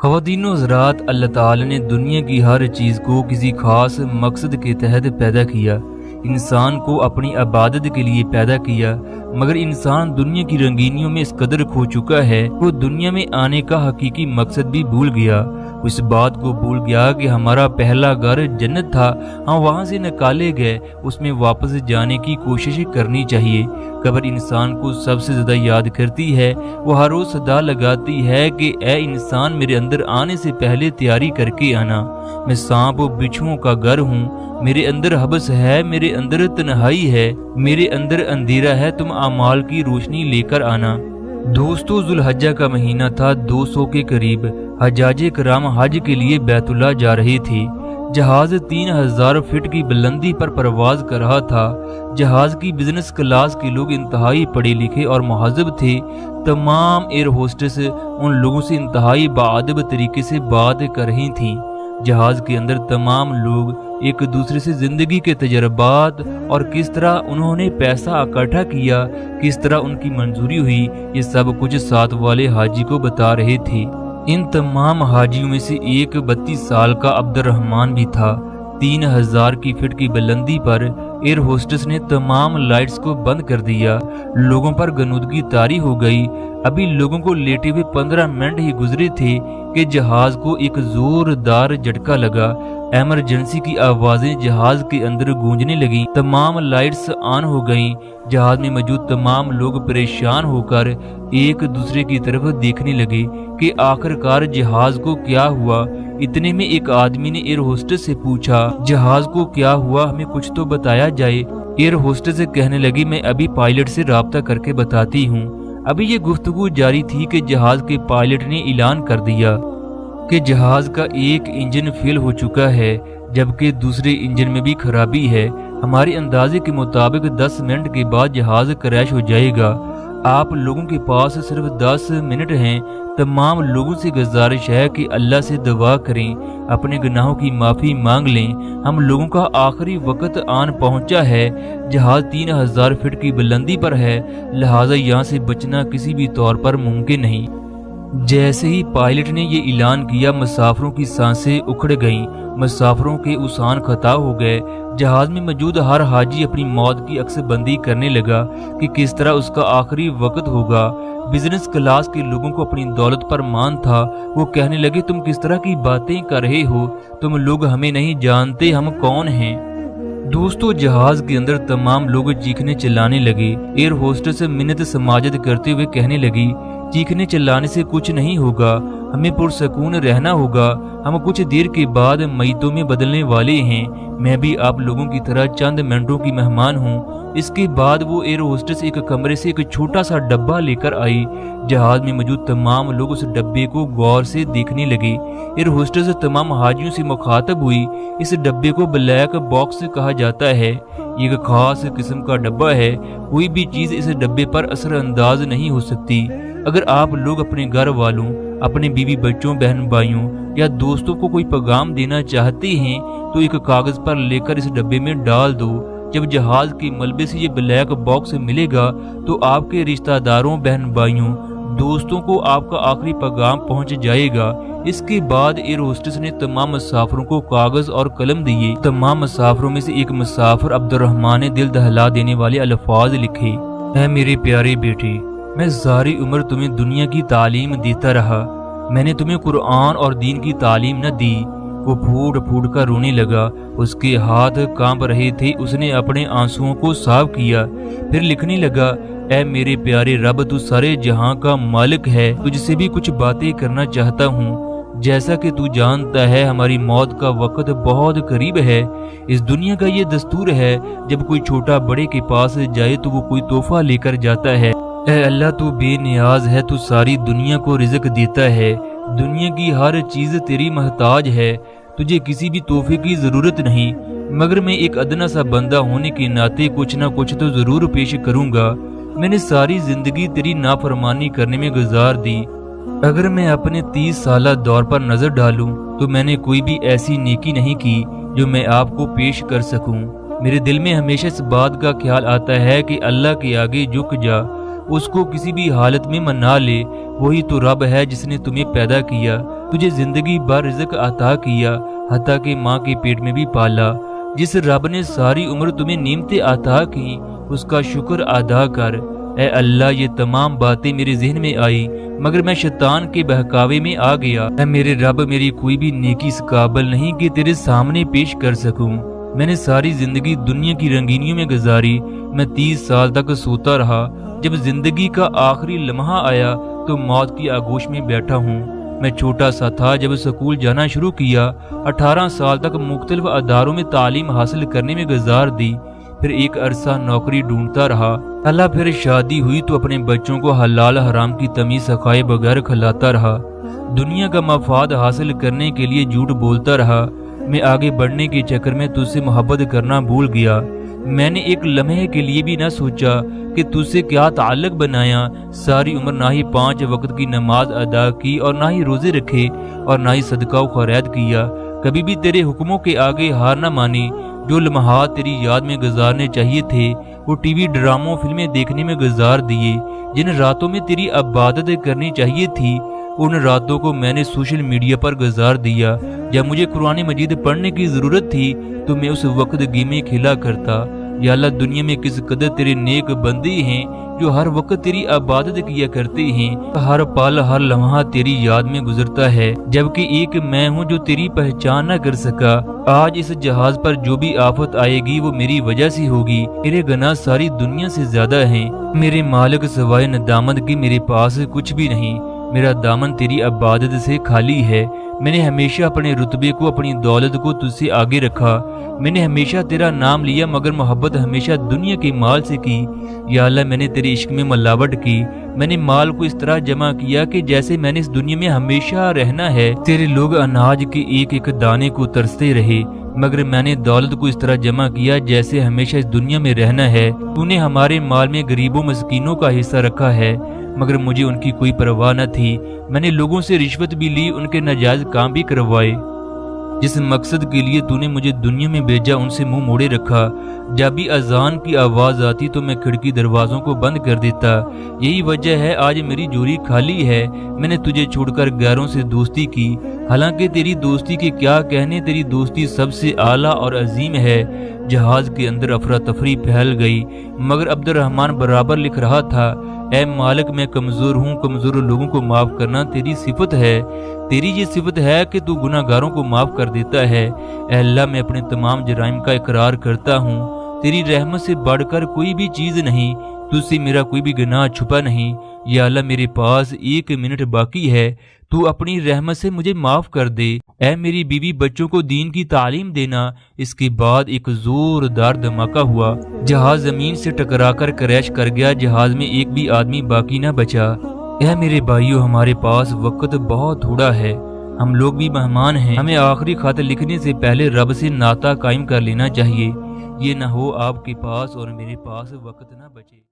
ख़वातीन व हज़रात, अल्लाह ताला ने दुनिया की हर चीज़ को किसी खास मकसद के तहत पैदा किया। इंसान को अपनी इबादत के लिए पैदा किया, मगर इंसान दुनिया की रंगीनियों में इस कदर खो चुका है वो दुनिया में आने का हकीकी मकसद भी भूल गया। इस बात को भूल गया कि हमारा पहला घर जन्नत था, हम वहाँ से निकाले गए, उसमें वापस जाने की कोशिश करनी चाहिए। कब्र इंसान को सबसे ज़्यादा याद करती है। वो हर रोज़ सदा लगाती है कि ए इंसान, मेरे अंदर आने से पहले तैयारी करके आना। मैं सांप और बिच्छुओं का घर हूँ, मेरे अंदर हबस है, मेरे अंदर तन्हाई है, मेरे अंदर अंधेरा है, तुम आमाल की रोशनी लेकर आना। दोस्तों, जुल्हज्जा का महीना था। 200 के करीब हजाजे कराम हज के लिए बैतुल्लाह जा रहे थे। जहाज 3000 फीट की बुलंदी पर परवाज कर रहा था। जहाज की बिजनेस क्लास के लोग इंतहाई पढ़े लिखे और महजब थे। तमाम एयर होस्टेस उन लोगों से इंतहाई बाअदब तरीके से बात कर रही थीं। जहाज के अंदर तमाम लोग एक दूसरे से जिंदगी के तजर्बात और किस तरह उन्होंने पैसा इकट्ठा किया, किस तरह उनकी मंजूरी हुई, ये सब कुछ साथ वाले हाजी को बता रहे थे। इन तमाम हाजियों में से एक 32 साल का अब्दुर्रहमान भी था। 3000 की फीट की बुलंदी पर एयर होस्टेस ने तमाम लाइट्स को बंद कर दिया। लोगों पर गनूदगी तारी हो गई। अभी लोगों को लेटे हुए 15 मिनट ही गुजरे थे कि जहाज को एक जोरदार झटका लगा। एमरजेंसी की आवाजें जहाज के अंदर गूंजने लगी। तमाम लाइट्स ऑन हो गईं। जहाज में मौजूद तमाम लोग परेशान होकर एक दूसरे की तरफ देखने लगे कि आखिरकार जहाज को क्या हुआ। इतने में एक आदमी ने एयर होस्टेस से पूछा, जहाज को क्या हुआ, हमें कुछ तो बताया जाए। एयर होस्टेस से कहने लगी, मैं अभी पायलट से राब्ता करके बताती हूँ। अभी ये गुफ्तगू जारी थी कि जहाज के पायलट ने ऐलान कर दिया कि जहाज का एक इंजन फेल हो चुका है, जबकि दूसरे इंजन में भी खराबी है। हमारे अंदाजे के मुताबिक 10 मिनट के बाद जहाज क्रैश हो जाएगा। आप लोगों के पास सिर्फ 10 मिनट हैं। तमाम लोगों से गुजारिश है कि अल्लाह से दुआ करें, अपने गुनाहों की माफ़ी मांग लें। हम लोगों का आखिरी वक्त आन पहुंचा है। जहाज 3000 फीट की बुलंदी पर है, लिहाजा यहाँ से बचना किसी भी तौर पर मुमकिन नहीं। जैसे ही पायलट ने ये ऐलान किया, मुसाफिरों की सांसें उखड़ गईं। मुसाफिरों के उसान खता हो गए। जहाज में मौजूद हर हाजी अपनी मौत की अक्सबंदी करने लगा कि किस तरह उसका आखिरी वक्त होगा। बिजनेस क्लास के लोगों को अपनी दौलत पर मान था। वो कहने लगे, तुम किस तरह की बातें कर रहे हो, तुम लोग हमें नहीं जानते, हम कौन हैं। दोस्तों, जहाज के अंदर तमाम लोग चीखने चिल्लाने लगे। एयर होस्टेस से मिन्नत समाजत करते हुए कहने लगी, चीखने चिल्लाने से कुछ नहीं होगा, हमें पुरसकून रहना होगा। हम कुछ देर के बाद मैतों में बदलने वाले हैं। मैं भी आप लोगों की तरह चंद मिनटों की मेहमान हूँ। इसके बाद वो एयर होस्टेस एक कमरे से एक छोटा सा डब्बा लेकर आई। जहाज में मौजूद तमाम लोग उस डब्बे को गौर से देखने लगे। एयर होस्टेस तमाम हाजियों से मुखातब हुई। इस डब्बे को ब्लैक बॉक्स कहा जाता है। ये एक खास किस्म का डब्बा है। कोई भी चीज इस डब्बे पर असरअंदाज नहीं हो सकती। अगर आप लोग अपने घर वालों, अपने बीवी बच्चों, बहन भाइयों या दोस्तों को कोई पैगाम देना चाहते हैं तो एक कागज पर लेकर इस डब्बे में डाल दो। जब जहाज के मलबे से ये ब्लैक बॉक्स मिलेगा तो आपके रिश्तेदारों, बहन भाइयों, दोस्तों को आपका आखिरी पैगाम पहुंच जाएगा। इसके बाद एयर होस्टेस ने तमाम मुसाफिरों को कागज और कलम दिए। तमाम मुसाफिरों में से एक मुसाफिर अब्दुर्रहमान ने दिल दहला देने वाले अल्फाज लिखे, ऐ मेरे प्यारे बेटे, मैं सारी उम्र तुम्हें दुनिया की तालीम देता रहा, मैंने तुम्हें कुरान और दीन की तालीम न दी। वो फूट फूट कर रोने लगा। उसके हाथ कांप रहे थे। उसने अपने आंसुओं को साफ किया, फिर लिखने लगा, ऐ मेरे प्यारे रब, तू सारे जहां का मालिक है, तुझसे भी कुछ बातें करना चाहता हूँ। जैसा कि तू जानता है, हमारी मौत का वक्त बहुत करीब है। इस दुनिया का ये दस्तूर है, जब कोई छोटा बड़े के पास जाए तो वो कोई तोहफा लेकर जाता है। ऐ अल्लाह, तू बेनियाज है, तू सारी दुनिया को रिज़्क देता है। दुनिया की हर चीज तेरी मोहताज है, तुझे किसी भी तोहफे की जरूरत नहीं, मगर मैं एक अदना सा बंदा होने के नाते कुछ ना कुछ तो जरूर पेश करूंगा। मैंने सारी जिंदगी तेरी नाफरमानी करने में गुजार दी। अगर मैं अपने 30 साला दौर पर नजर डालूं तो मैंने कोई भी ऐसी नेकी नहीं की जो मैं आपको पेश कर सकूं। मेरे दिल में हमेशा इस बात का ख्याल आता है कि अल्लाह के आगे झुक जा, उसको किसी भी हालत में मना ले। वही तो रब है जिसने तुम्हें पैदा किया। تجھے زندگی بھر رزق عطا کیا، حتیٰ کہ ماں کے پیٹ میں بھی پالا۔ جس رب نے ساری عمر تمہیں نعمتیں عطا کی، اس کا شکر ادا کر۔ اے اللہ، یہ تمام باتیں میرے ذہن میں آئی، مگر میں شیطان کے بہکاوے میں آ گیا۔ اے میرے رب، میری کوئی بھی نیکی اس قابل نہیں کہ تیرے سامنے پیش کر سکوں۔ میں نے ساری زندگی دنیا کی رنگینیوں میں گزاری۔ میں 30 سال تک سوتا رہا۔ جب زندگی کا آخری لمحہ آیا تو موت کی آغوش میں بیٹھا ہوں۔ میں چھوٹا سا تھا جب سکول جانا شروع کیا۔ 18 سال تک مختلف اداروں میں تعلیم حاصل کرنے میں گزار دی، پھر ایک عرصہ نوکری ڈھونڈتا رہا۔ اللہ پھر شادی ہوئی تو اپنے بچوں کو حلال حرام کی تمیز سکھائے بغیر کھلاتا رہا۔ دنیا کا مفاد حاصل کرنے کے لیے جھوٹ بولتا رہا۔ میں آگے بڑھنے کے چکر میں تجھ سے محبت کرنا بھول گیا۔ میں نے ایک لمحے کے لیے بھی نہ سوچا کہ تجھ سے کیا تعلق بنایا۔ ساری عمر نہ ہی 5 وقت کی نماز ادا کی اور نہ ہی روزے رکھے اور نہ ہی صدقہ و خیرات کیا۔ کبھی بھی تیرے حکموں کے آگے ہار نہ مانی۔ جو لمحات تیری یاد میں گزارنے چاہیے تھے وہ ٹی وی ڈراموں فلمیں دیکھنے میں گزار دیے۔ جن راتوں میں تیری عبادت کرنی چاہیے تھی ان راتوں کو میں نے سوشل میڈیا پر گزار دیا۔ جب مجھے قرآن مجید پڑھنے کی ضرورت تھی تو میں اس وقت گیمیں کھیلا کرتا۔ یا اللہ، دنیا میں کس قدر تیرے نیک بندے ہیں جو ہر وقت تیری عبادت کیا کرتے ہیں۔ ہر پل ہر لمحہ تیری یاد میں گزرتا ہے، جبکہ ایک میں ہوں جو تیری پہچان نہ کر سکا۔ آج اس جہاز پر جو بھی آفت آئے گی وہ میری وجہ سے ہوگی۔ میرے گناہ ساری دنیا سے زیادہ ہیں۔ میرے مالک سوائے ندامت کی میرے پاس کچھ بھی نہیں۔ میرا دامن تیری عبادت سے خالی ہے۔ میں نے ہمیشہ اپنے رتبے کو، اپنی دولت کو تجھ سے آگے رکھا۔ میں نے ہمیشہ تیرا نام لیا مگر محبت ہمیشہ دنیا کے مال سے کی۔ یا اللہ، میں نے تیرے عشق میں ملاوٹ کی۔ میں نے مال کو اس طرح جمع کیا کہ جیسے میں نے اس دنیا میں ہمیشہ رہنا ہے۔ تیرے لوگ اناج کے ایک ایک دانے کو ترستے رہے، مگر میں نے دولت کو اس طرح جمع کیا جیسے ہمیشہ اس دنیا میں رہنا ہے۔ تو نے ہمارے مال میں غریبوں مسکینوں کا حصہ رکھا ہے، مگر مجھے ان کی کوئی پرواہ نہ تھی۔ میں نے لوگوں سے رشوت بھی لی، ان کے ناجائز کام بھی کروائے۔ جس مقصد کے لیے تو نے مجھے دنیا میں بھیجا ان سے منہ موڑے رکھا۔ جب بھی اذان کی آواز آتی تو میں کھڑکی دروازوں کو بند کر دیتا۔ یہی وجہ ہے آج میری جھولی خالی ہے۔ میں نے تجھے چھوڑ کر غیروں سے دوستی کی، حالانکہ تیری دوستی کے کیا کہنے، تیری دوستی سب سے اعلیٰ اور عظیم ہے۔ جہاز کے اندر افراتفری پھیل گئی، مگر عبد الرحمن برابر لکھ رہا تھا، اے مالک، میں کمزور ہوں، کمزور لوگوں کو معاف کرنا تیری صفت ہے۔ تیری یہ صفت ہے کہ تو گناہ گاروں کو معاف کر دیتا ہے۔ اے اللہ، میں اپنے تمام جرائم کا اقرار کرتا ہوں۔ تیری رحمت سے بڑھ کر کوئی بھی چیز نہیں، تجھ سے میرا کوئی بھی گناہ چھپا نہیں۔ یا اللہ، میرے پاس 1 منٹ باقی ہے، تو اپنی رحمت سے مجھے معاف کر دے۔ اے میری بیوی بچوں کو دین کی تعلیم دینا۔ اس کے بعد ایک زوردار دھماکہ ہوا، جہاز زمین سے ٹکرا کر کریش کر گیا۔ جہاز میں ایک بھی آدمی باقی نہ بچا۔ اے میرے بھائیو، ہمارے پاس وقت بہت تھوڑا ہے، ہم لوگ بھی مہمان ہیں۔ ہمیں آخری خط لکھنے سے پہلے رب سے ناطہ قائم کر لینا چاہیے، یہ نہ ہو آپ کے پاس اور میرے پاس وقت نہ بچے۔